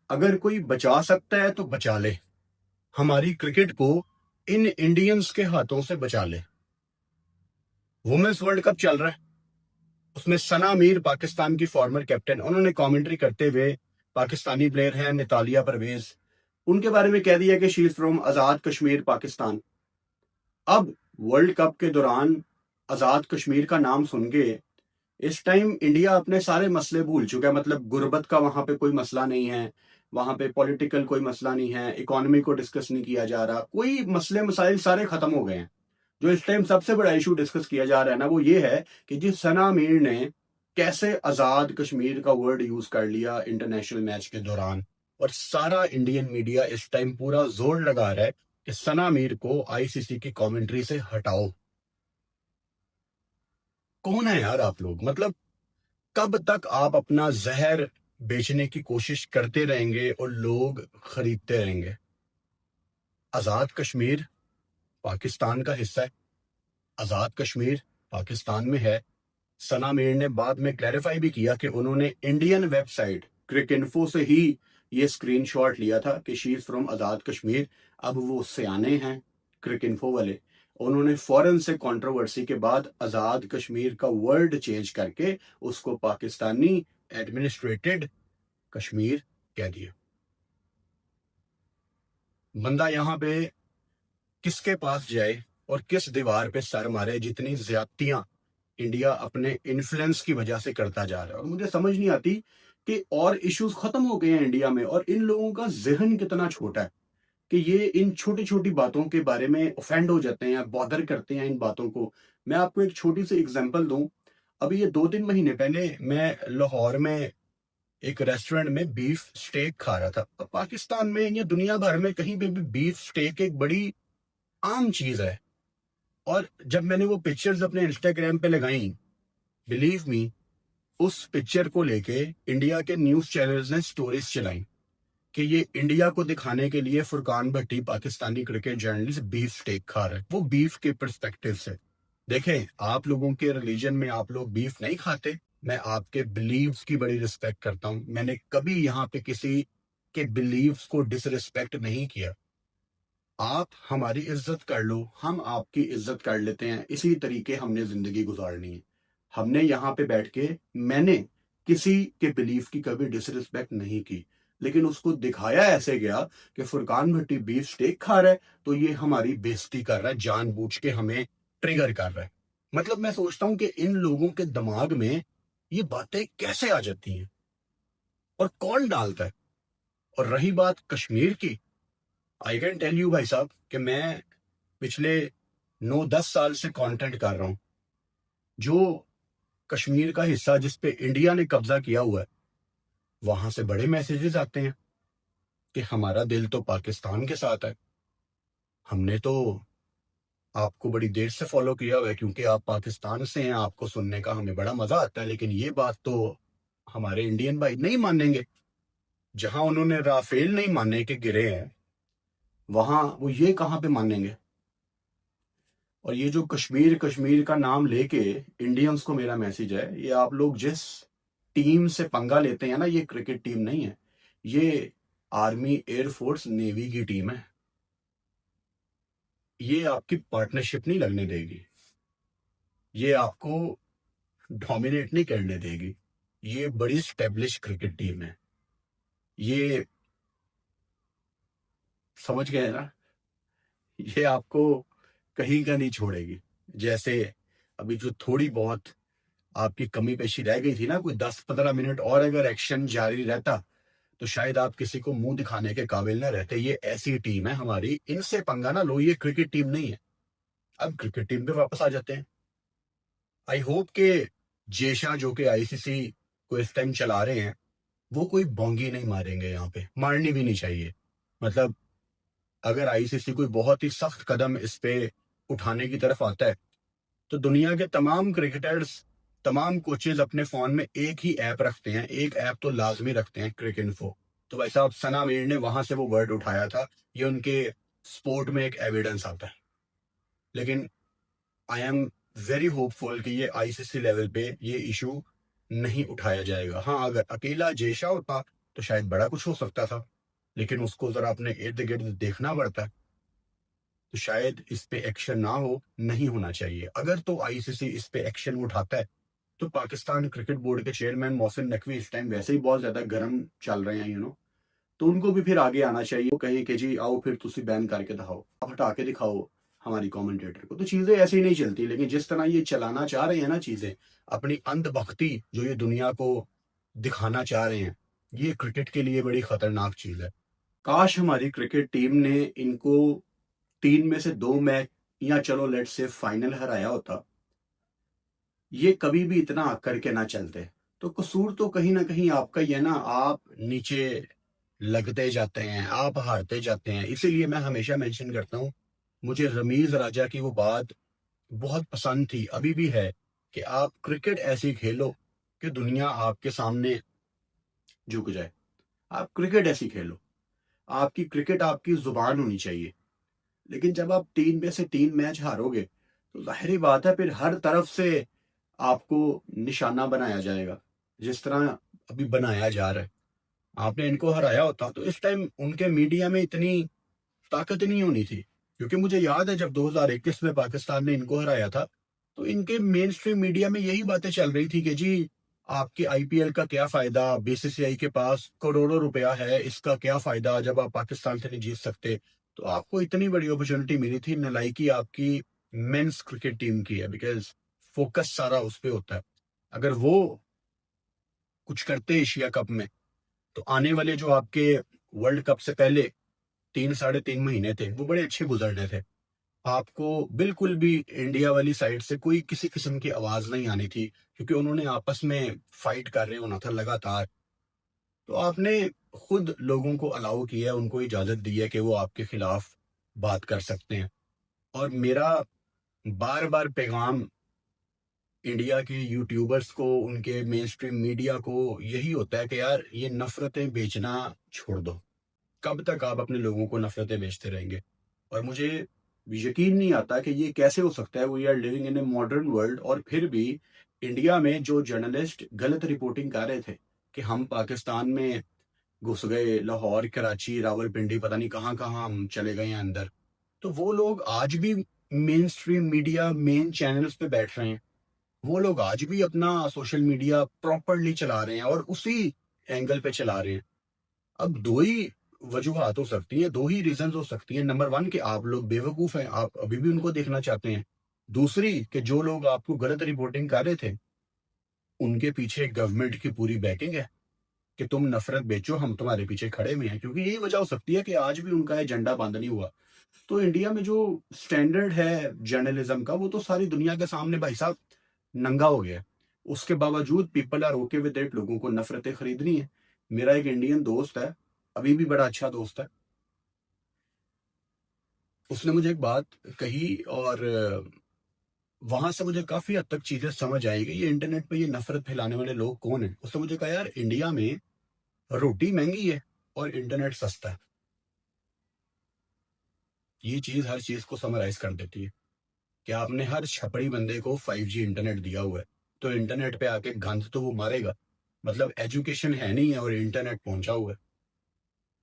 अगर कोई बचा सकता है तो बचा ले, हमारी क्रिकेट को इन इंडियंस के हाथों से बचा ले। वुमेन्स वर्ल्ड कप चल रहा है, उसमें सना मीर पाकिस्तान की फॉर्मर कैप्टन, उन्होंने कमेंट्री करते हुए, पाकिस्तानी प्लेयर हैं नितालिया परवेज, उनके बारे में कह दिया कि शी इज फ्रॉम आजाद कश्मीर पाकिस्तान। अब वर्ल्ड कप के दौरान आजाद कश्मीर का नाम सुन के इस टाइम इंडिया अपने सारे मसले भूल चुका है। मतलब गुर्बत का वहां पे कोई मसला नहीं है, वहां पे पॉलिटिकल कोई मसला नहीं है, इकोनॉमी को डिस्कस नहीं किया जा रहा, कोई मसले मसाइल सारे खत्म हो गए हैं। जो इस टाइम सबसे बड़ा इशू डिस्कस किया जा रहा है ना, वो ये है कि जिस सना मीर ने कैसे आजाद कश्मीर का वर्ड यूज कर लिया इंटरनेशनल मैच के दौरान। और सारा इंडियन मीडिया इस टाइम पूरा जोर लगा रहा है कि सना मीर को आईसीसी की कमेंट्री से हटाओ। कौन है यार आप लोग? मतलब कब तक आप अपना जहर बेचने की कोशिश करते रहेंगे और लोग खरीदते रहेंगे? आजाद कश्मीर पाकिस्तान का हिस्सा है, आजाद कश्मीर पाकिस्तान में है। सना मीर ने बाद में क्लैरिफाई भी किया कि उन्होंने इंडियन वेबसाइट क्रिकइन्फो से ही ये स्क्रीनशॉट लिया था कि शी इज फ्रॉम आजाद कश्मीर। अब वो सियाने हैं क्रिकइन्फो वाले, उन्होंने फौरन से कंट्रोवर्सी के बाद आजाद कश्मीर का वर्ड चेंज करके उसको पाकिस्तानी एडमिनिस्ट्रेटेड कश्मीर कह दिया। बंदा यहां पे किसके पास जाए और किस दीवार पे सर मारे, जितनी ज्यादतियां इंडिया अपने इन्फ्लुएंस की वजह से करता जा रहा है। और मुझे समझ नहीं आती कि और इश्यूज खत्म हो गए हैं इंडिया में और इन लोगों का जहन कितना छोटा है कि ये इन छोटी छोटी बातों के बारे में ऑफेंड हो जाते हैं या बॉदर करते हैं इन बातों को। मैं आपको एक छोटी सी एग्जांपल दूं। अभी ये 2-3 महीने पहले मैं लाहौर में एक रेस्टोरेंट में बीफ स्टेक खा रहा था। अब पाकिस्तान में या दुनिया भर में कहीं पे भी बीफ स्टेक एक बड़ी आम चीज है। और जब मैंने वो पिक्चर्स अपने इंस्टाग्राम पे लगाई, बिलीव मी, उस पिक्चर को लेके इंडिया के न्यूज चैनल्स ने स्टोरीज चलाई कि ये इंडिया को दिखाने के लिए Furqan Bhatti Pakistani cricket journalist beef steak खा रहे हैं, वो बीफ के पर्सपेक्टिव से। देखें, आप लोगों के रिलीजन में आप लोग बीफ नहीं खाते, मैं आपके बिलीव्स की बड़ी रिस्पेक्ट करता हूं, मैंने कभी यहाँ पे किसी के बिलीव्स को डिसरिस्पेक्ट नहीं किया। आप हमारी इज्जत कर लो, हम आपकी इज्जत कर लेते हैं, इसी तरीके हमने जिंदगी गुजारनी है। हमने यहाँ पे बैठ के, मैंने किसी के बिलीफ की कभी डिसरिस्पेक्ट नहीं की, लेकिन उसको दिखाया ऐसे गया कि फुरकान भट्टी बीफ स्टेक खा रहा है तो ये हमारी बेइज्जती कर रहा है, जानबूझ के हमें ट्रिगर कर रहा है। मतलब मैं सोचता हूं कि इन लोगों के दिमाग में ये बातें कैसे आ जाती हैं और कौन डालता है। और रही बात कश्मीर की, आई कैन टेल यू भाई साहब कि मैं पिछले 9-10 साल से कंटेंट कर रहा हूं। जो कश्मीर का हिस्सा जिस पे इंडिया ने कब्जा किया हुआ है, वहां से बड़े मैसेजेस आते हैं कि हमारा दिल तो पाकिस्तान के साथ है। हमने तो आपको बड़ी देर से फॉलो किया हुआ है क्योंकि आप पाकिस्तान से हैं, आपको सुनने का हमें बड़ा मजा आता है, लेकिन ये बात तो हमारे इंडियन भाई नहीं मानेंगे। जहां उन्होंने राफेल नहीं माने के गिरे हैं, वहां वो ये कहां पे मानेंगे? और ये जो कश्मीर कश्मीर का नाम लेके इंडियंस को मेरा मैसेज है, ये आप लोग जिस टीम से पंगा लेते हैं ना, ये क्रिकेट टीम नहीं है, ये आर्मी एयरफोर्स नेवी की टीम है। ये आपकी पार्टनरशिप नहीं लगने देगी, ये आपको डोमिनेट नहीं करने देगी। ये बड़ी स्टेब्लिश क्रिकेट टीम है, ये समझ गए ना? ये आपको कहीं का नहीं छोड़ेगी। जैसे अभी जो थोड़ी बहुत आपकी कमी पेशी रह गई थी ना, कोई 10-15 मिनट और अगर एक्शन जारी रहता तो शायद आप किसी को मुंह दिखाने के काबिल ना रहते। ये ऐसी टीम है हमारी, इनसे पंगा ना लो, ये क्रिकेट टीम नहीं है। अब क्रिकेट टीम पे वापस आ जाते हैं। आई होप के जेशा जो कि आईसीसी को इस टाइम चला रहे हैं, वो कोई बोंगी नहीं मारेंगे, यहाँ पे मारनी भी नहीं चाहिए। मतलब अगर आईसीसी कोई बहुत ही सख्त कदम इस पे उठाने की तरफ आता है तो दुनिया के तमाम क्रिकेटर्स, तमाम कोचेज अपने फोन में एक ही ऐप रखते हैं, एक ऐप तो लाजमी रखते हैं, क्रिकइन्फो। तो भाई साहब, सना मीर ने वहां से वो वर्ड उठाया था, ये उनके स्पोर्ट में एक एविडेंस आता है। लेकिन आई एम वेरी होपफुल कि ये आईसीसी लेवल पे ये इशू नहीं उठाया जाएगा। हाँ, अगर अकेला जेशा होता तो शायद बड़ा कुछ हो सकता था, लेकिन उसको जरा अपने इर्द गिर्द देखना पड़ता है। तो शायद इस पे एक्शन ना हो, नहीं होना चाहिए। अगर तो आईसीसी इस पे एक्शन उठाता है, तो पाकिस्तान क्रिकेट बोर्ड के चेयरमैन मोहसिन नकवी इस टाइम वैसे ही बहुत ज्यादा गर्म चल रहे हैं, तो उनको भी फिर आगे आना चाहिए। वो कहें कि जी आओ फिर तुसी बैन करके दिखाओ, आप हटा के दिखाओ हमारी कमेंटेटर को। तो चीजें ऐसे ही नहीं चलती। लेकिन जिस तरह ये चलाना चाह रहे हैं ना चीजें, अपनी अंधभक्ति जो ये दुनिया को दिखाना चाह रहे हैं, ये क्रिकेट के लिए बड़ी खतरनाक चीज है। काश हमारी क्रिकेट टीम ने इनको 3 में से 2 मैच या चलो लेट्स से फाइनल हराया होता, ये कभी भी इतना करके ना चलते। तो कसूर तो कहीं ना कहीं आपका ही है ना। आप नीचे लगते जाते हैं, आप हारते जाते हैं। इसीलिए मैं हमेशा मेंशन करता हूँ, मुझे रमीज राजा की वो बात बहुत पसंद थी, अभी भी है, कि आप क्रिकेट ऐसी खेलो कि दुनिया आपके सामने झुक जाए। आप क्रिकेट ऐसी खेलो, आपकी क्रिकेट आपकी जुबान होनी चाहिए। लेकिन जब आप 3 में से 3 मैच हारोगे, तो जाहिर बात है फिर हर तरफ से आपको निशाना बनाया जाएगा, जिस तरह अभी बनाया जा रहा है। आपने इनको हराया होता तो इस टाइम उनके मीडिया में इतनी ताकत नहीं होनी थी। क्योंकि मुझे याद है जब 2021 में पाकिस्तान ने इनको हराया था, तो इनके मेन स्ट्रीम मीडिया में यही बातें चल रही थी कि जी आपके आईपीएल का क्या फायदा, बीसीसीआई के पास करोड़ों रुपया है, इसका क्या फायदा जब आप पाकिस्तान से नहीं जीत सकते। तो आपको इतनी बड़ी अपॉर्चुनिटी मिली थी, नलायकी आपकी मेंस क्रिकेट टीम की है, बिकॉज फोकस सारा उस पर होता है। अगर वो कुछ करते एशिया कप में, तो आने वाले जो आपके वर्ल्ड कप से पहले 3 साढ़े 3 महीने थे, वो बड़े अच्छे गुजरने थे। आपको बिल्कुल भी इंडिया वाली साइड से कोई किसी किस्म की आवाज नहीं आनी थी, क्योंकि उन्होंने आपस में फाइट कर रहे होना था लगातार। तो आपने खुद लोगों को अलाउ किया, उनको इजाजत दी है कि वो आपके खिलाफ बात कर सकते हैं। और मेरा बार बार पैगाम इंडिया के यूट्यूबर्स को, उनके मेन स्ट्रीम मीडिया को यही होता है कि यार ये नफरतें बेचना छोड़ दो। कब तक आप अपने लोगों को नफरतें बेचते रहेंगे? और मुझे यकीन नहीं आता कि ये कैसे हो सकता है। We are living in a modern world, और फिर भी इंडिया में जो जर्नलिस्ट गलत रिपोर्टिंग कर रहे थे कि हम पाकिस्तान में घुस गए, लाहौर, कराची, रावलपिंडी, पता नहीं कहाँ कहाँ हम चले गए हैं अंदर, तो वो लोग आज भी main stream media, main channels पे बैठ रहे हैं। वो लोग आज भी अपना सोशल मीडिया प्रॉपरली चला रहे हैं और उसी एंगल पे चला रहे हैं। अब दो ही वजूहत हो सकती है, दो ही रीजन हो सकती है। नंबर 1 कि आप लोग बेवकूफ हैं, आप अभी भी उनको देखना चाहते हैं। दूसरी कि जो लोग आपको गलत रिपोर्टिंग कर रहे थे, उनके पीछे गवर्नमेंट की पूरी बैकिंग है कि तुम नफरत बेचो, हम तुम्हारे पीछे खड़े हुए हैं। क्योंकि यही वजह हो सकती है कि आज भी उनका एजेंडा बंद नहीं हुआ। तो इंडिया में जो स्टैंडर्ड है जर्नलिज्म का, वो तो सारी दुनिया के सामने भाई साहब नंगा हो गया है। उसके बावजूद people are okay with it, लोगों को नफरतें खरीदनी है। मेरा एक इंडियन दोस्त है, अभी भी बड़ा अच्छा दोस्त है, उसने मुझे एक बात कही, और वहां से मुझे काफी हद तक चीजें समझ आई कि ये इंटरनेट पे ये नफरत फैलाने वाले लोग कौन है। उसने मुझे कहा यार इंडिया में रोटी महंगी है और इंटरनेट सस्ता है। ये चीज हर चीज को समराइज कर देती है कि आपने हर छपड़ी बंदे को 5G इंटरनेट दिया हुआ है, तो इंटरनेट पे आके गंद तो वो मारेगा। मतलब एजुकेशन है नहीं है और इंटरनेट पहुंचा हुआ है।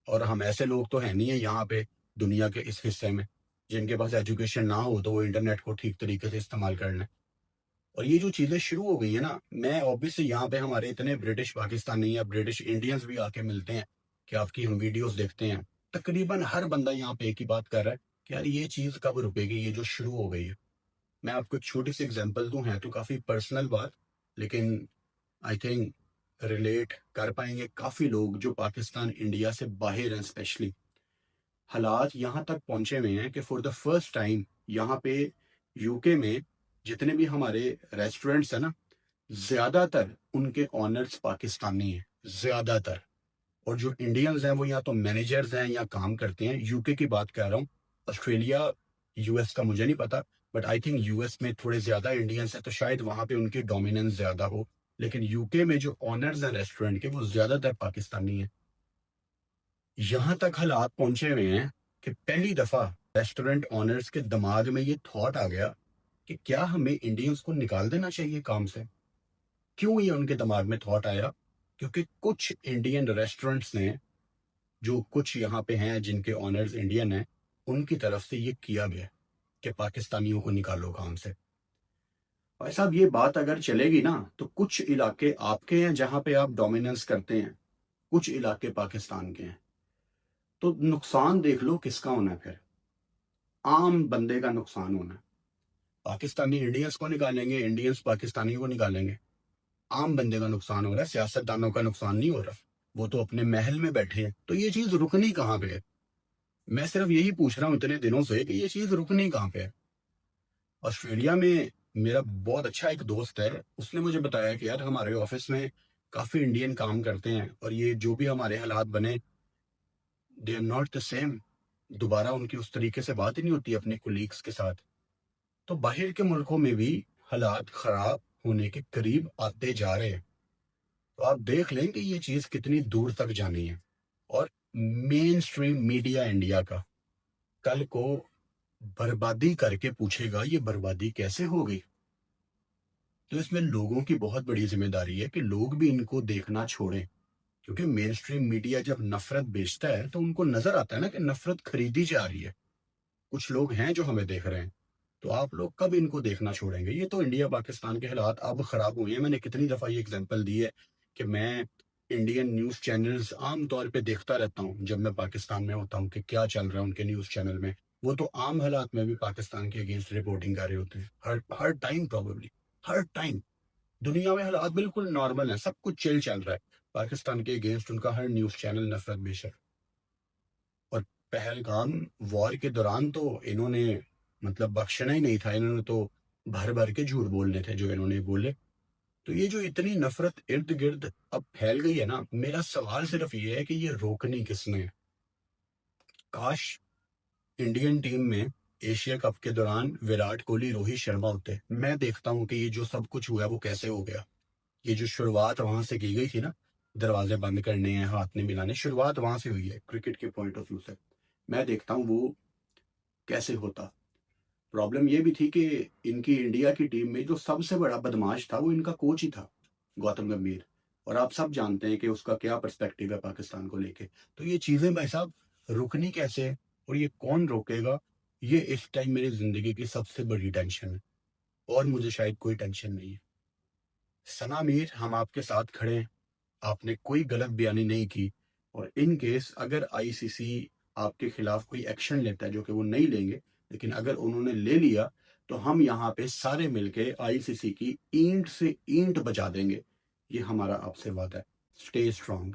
और हम ऐसे लोग तो है नहीं है यहाँ पे दुनिया के इस हिस्से में जिनके पास एजुकेशन ना हो तो वो इंटरनेट को ठीक तरीके से इस्तेमाल कर लें। और ये जो चीजें शुरू हो गई है ना, मैं ऑब्वियसली यहाँ पे हमारे इतने ब्रिटिश पाकिस्तानी या ब्रिटिश इंडियंस भी आके मिलते हैं कि आपकी हम वीडियोस देखते हैं। तकरीबन हर बंदा यहाँ पे एक ही बात कर रहा है कि यार ये चीज कब रुकेगी, ये जो शुरू हो गई है। मैं आपको एक छोटी सी एग्जांपल दूं, है तो काफी पर्सनल बात, लेकिन आई थिंक रिलेट कर पाएंगे काफी लोग जो पाकिस्तान इंडिया से बाहर हैं। स्पेशली हालात यहाँ तक पहुंचे हुए हैं कि फॉर द फर्स्ट टाइम यहाँ पे यूके में जितने भी हमारे रेस्टोरेंट्स हैं ना, ज्यादातर उनके ऑनर्स पाकिस्तानी हैं, ज्यादातर। और जो इंडियंस हैं वो या तो मैनेजर्स हैं या काम करते हैं। यूके की बात कर रहा हूँ, ऑस्ट्रेलिया, यूएस का मुझे नहीं पता, बट आई थिंक यूएस में थोड़े ज्यादा इंडियंस हैं, तो शायद वहां पे उनकी डोमिनेंस ज्यादा हो। लेकिन यूके में जो ऑनर्स हैं रेस्टोरेंट के, वो ज्यादातर पाकिस्तानी हैं। यहां तक हालात पहुंचे हुए हैं कि पहली दफा रेस्टोरेंट ऑनर्स के दिमाग में ये थॉट आ गया कि क्या हमें इंडियंस को निकाल देना चाहिए काम से। क्यों ये उनके दिमाग में थॉट आया? क्योंकि कुछ इंडियन रेस्टोरेंट्स ने, जो कुछ यहाँ पे हैं जिनके ऑनर्स इंडियन हैं, उनकी तरफ से ये किया गया कि पाकिस्तानियों को निकालो काम से। भाई साहब, ये बात अगर चलेगी ना तो कुछ इलाके आपके हैं जहां पे आप डोमिनेंस करते हैं, कुछ इलाके पाकिस्तान के हैं, तो नुकसान देख लो किसका होना है फिर। आम बंदे का नुकसान होना है। पाकिस्तानी इंडियंस को निकालेंगे, इंडियंस पाकिस्तानी को निकालेंगे, आम बंदे का नुकसान हो रहा है, सियासतदानों का नुकसान नहीं हो रहा। वो तो अपने महल में बैठे हैं, तो ये चीज रुकनी कहाँ पे है? मैं सिर्फ यही पूछ रहा हूँ इतने दिनों से कि ये चीज रुकनी कहाँ पे है। ऑस्ट्रेलिया में मेरा बहुत अच्छा एक दोस्त है, उसने मुझे बताया कि यार हमारे ऑफिस में काफी इंडियन काम करते हैं और ये जो भी हमारे हालात बने, they are not the same. दोबारा उनकी उस तरीके से बात ही नहीं होती अपने कोलीग्स के साथ। तो बाहर के मुल्कों में भी हालात खराब होने के करीब आते जा रहे हैं। तो आप देख लें कि ये चीज कितनी दूर तक जानी है। और मेन स्ट्रीम मीडिया इंडिया का कल को बर्बादी करके पूछेगा ये बर्बादी कैसे हो गई। तो इसमें लोगों की बहुत बड़ी जिम्मेदारी है कि लोग भी इनको देखना छोड़ें, क्योंकि मेन स्ट्रीम मीडिया जब नफरत बेचता है तो उनको नजर आता है ना कि नफरत खरीदी जा रही है। कुछ लोग हैं जो हमें देख रहे हैं, तो आप लोग कब इनको देखना छोड़ेंगे? ये तो इंडिया पाकिस्तान के हालात अब खराब हुए हैं। मैंने कितनी दफा ये एग्जांपल दी है कि मैं इंडियन न्यूज चैनल्स आम तौर पे देखता रहता हूँ जब मैं पाकिस्तान में होता हूँ कि क्या चल रहा है उनके न्यूज चैनल में। वो तो आम हालात में भी पाकिस्तान के अगेंस्ट रिपोर्टिंग कर रहे होते हैं, हर हर टाइम, प्रॉबेबली हर टाइम। दुनिया में हालात बिल्कुल नॉर्मल है, सब कुछ चिल चल रहा है, पाकिस्तान के अगेंस्ट उनका हर न्यूज चैनल नफरत बेशक। और पहलगाम वॉर के दौरान तो इन्होंने मतलब बख्शना ही नहीं था, इन्होंने तो भर भर के झूठ बोलने थे जो इन्होंने बोले। तो ये जो इतनी नफरत इर्द गिर्द अब फैल गई है ना, मेरा सवाल सिर्फ ये है कि ये रोकनी किसने है? काश इंडियन टीम में एशिया कप के दौरान विराट कोहली, रोहित शर्मा होते। मैं देखता हूँ कि ये जो सब कुछ हुआ है वो कैसे हो गया। ये जो शुरुआत वहां से की गई थी ना, दरवाजे बंद करने हैं, हाथ नहीं मिलाने, शुरुआत वहां से हुई है क्रिकेट के पॉइंट ऑफ व्यू से। मैं देखता हूँ वो कैसे होता। प्रॉब्लम ये भी थी कि इनकी इंडिया की टीम में जो सबसे बड़ा बदमाश था वो इनका कोच ही था, गौतम गंभीर। और आप सब जानते हैं कि उसका क्या पर्सपेक्टिव है पाकिस्तान को लेके। तो ये चीजें भाई साहब रुकनी कैसे है और ये कौन रोकेगा? ये इस टाइम मेरी जिंदगी की सबसे बड़ी टेंशन है, और मुझे शायद कोई टेंशन नहीं है। सना मीर, हम आपके साथ खड़े हैं, आपने कोई गलत बयानी नहीं की। और इन केस अगर आईसीसी आपके खिलाफ कोई एक्शन लेता है, जो कि वो नहीं लेंगे, लेकिन अगर उन्होंने ले लिया तो हम यहाँ पे सारे मिलके आईसीसी की ईंट से ईंट बजा देंगे। ये हमारा आपसे वादा है। Stay strong.